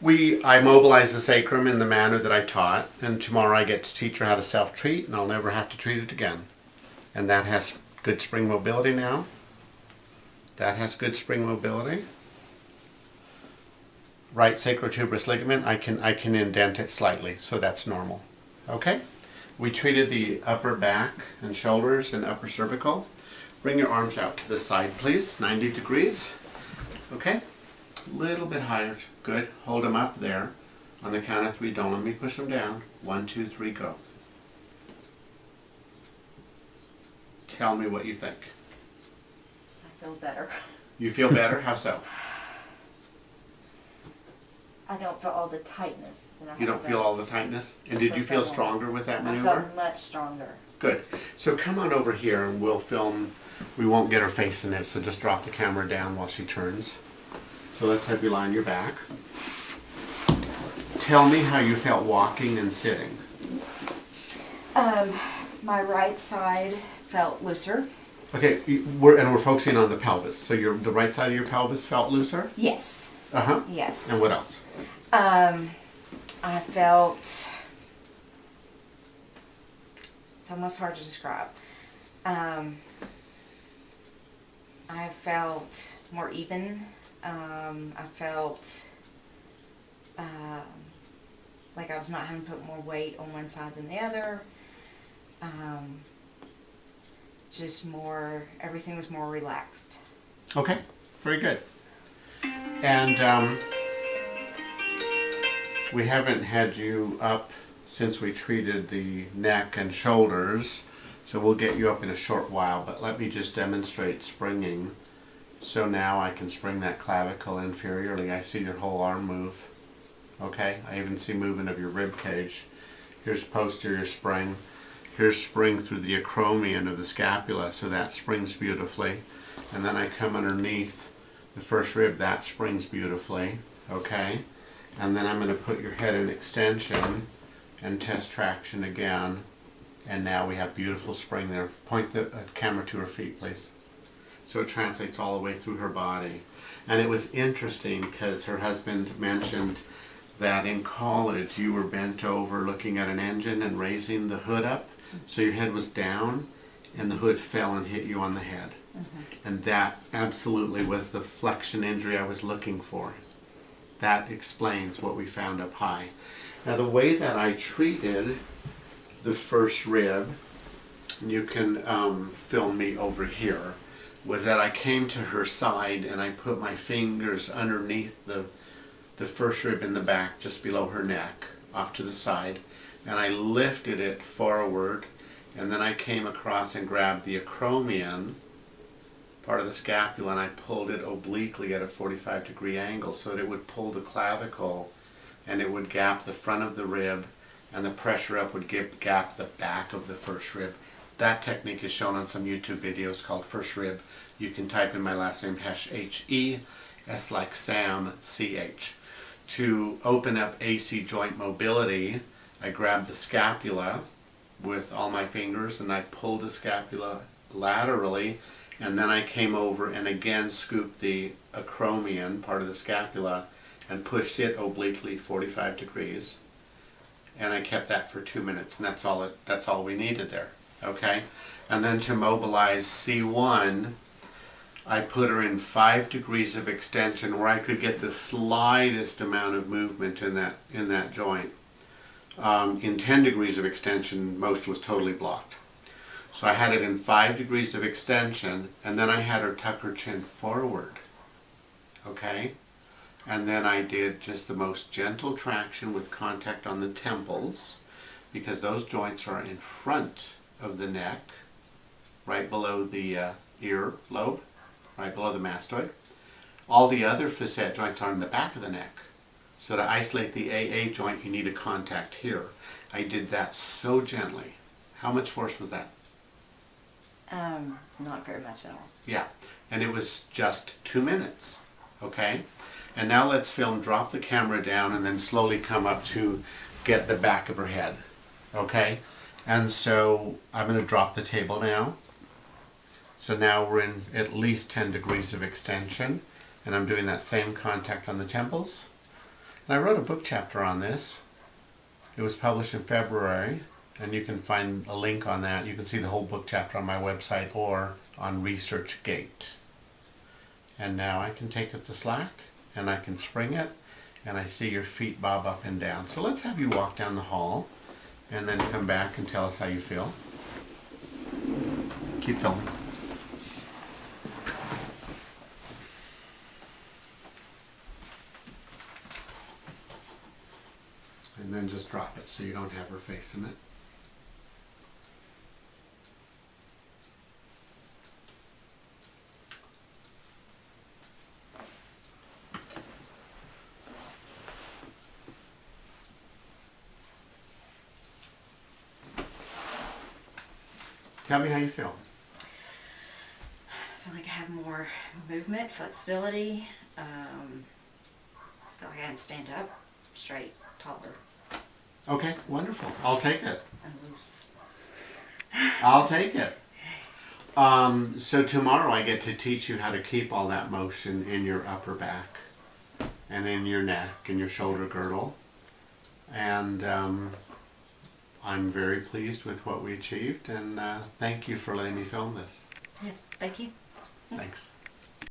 I mobilize the sacrum in the manner that I taught, and tomorrow I get to teach her how to self-treat, and I'll never have to treat it again. And that has good spring mobility now. That has good spring mobility. Right sacrotuberous ligament, I can indent it slightly, so that's normal. Okay? We treated the upper back and shoulders and upper cervical. Bring your arms out to the side, please, 90 degrees. Okay? A little bit higher. Good. Hold them up there. On the count of 3, don't let me push them down. 1, 2, 3, go. Tell me what you think. I feel better. You feel better? How so? I don't feel all the tightness. That I You don't feel all the tightness? And did you feel stronger with that I maneuver? felt much stronger. Good. So come on over here and we'll film. We won't get her face in it, so just drop the camera down while she turns. So let's have you lie on your back. Tell me how you felt walking and sitting. My right side felt looser. Okay, we're focusing on the pelvis. So the right side of your pelvis felt looser? Yes. Uh-huh. Yes. And what else? I felt, it's almost hard to describe. I felt more even. I felt like I was not having to put more weight on one side than the other. Just more, everything was more relaxed. Okay, very good. And we haven't had you up since we treated the neck and shoulders, so we'll get you up in a short while, but let me just demonstrate springing. So now I can spring that clavicle inferiorly. I see your whole arm move. Okay, I even see movement of your rib cage. Here's posterior spring. Here's spring through the acromion of the scapula, so that springs beautifully. And then I come underneath the first rib, that springs beautifully. Okay, and then I'm going to put your head in extension and test traction again. And now we have beautiful spring there. Point the camera to her feet, please. So it translates all the way through her body. And it was interesting because her husband mentioned that in college you were bent over looking at an engine and raising the hood up. So your head was down and the hood fell and hit you on the head. And that absolutely was the flexion injury I was looking for. That explains what we found up high. Now the way that I treated the first rib, and you can film me over here, was that I came to her side and I put my fingers underneath the first rib in the back, just below her neck, off to the side, and I lifted it forward, and then I came across and grabbed the acromion, part of the scapula, and I pulled it obliquely at a 45-degree angle so that it would pull the clavicle and it would gap the front of the rib, and the pressure up would gap the back of the first rib. That technique is shown on some YouTube videos called first rib. You can type in my last name, Hesch, H-E, S like Sam, C-H. To open up AC joint mobility, I grabbed the scapula with all my fingers and I pulled the scapula laterally, and then I came over and again scooped the acromion, part of the scapula, and pushed it obliquely 45 degrees. And I kept that for 2 minutes, and that's all we needed there. Okay? And then to mobilize C1, I put her in 5 degrees of extension where I could get the slightest amount of movement in that joint. In 10 degrees of extension, most was totally blocked. So I had it in 5 degrees of extension, and then I had her tuck her chin forward. Okay? And then I did just the most gentle traction with contact on the temples, because those joints are in front of the neck, right below the ear lobe, right below the mastoid. All the other facet joints are in the back of the neck. So to isolate the AA joint, you need a contact here. I did that so gently. How much force was that? Not very much at all. Yeah, and it was just 2 minutes, okay? And now let's film, drop the camera down, and then slowly come up to get the back of her head, okay? And so I'm going to drop the table now. So now we're in at least 10 degrees of extension, and I'm doing that same contact on the temples. And I wrote a book chapter on this. It was published in February, and you can find a link on that. You can see the whole book chapter on my website or on ResearchGate. And now I can take up the slack, and I can spring it, and I see your feet bob up and down. So let's have you walk down the hall, and then come back and tell us how you feel. Keep filming. And then just drop it so you don't have her facing it. Tell me how you feel. I feel like I have more movement, flexibility. I feel like I can stand up straight, taller, Okay, wonderful. I'll take it. and loose. I'll take it. So tomorrow I get to teach you how to keep all that motion in your upper back and in your neck and your shoulder girdle. And I'm very pleased with what we achieved, and thank you for letting me film this. Yes, thank you. Thanks.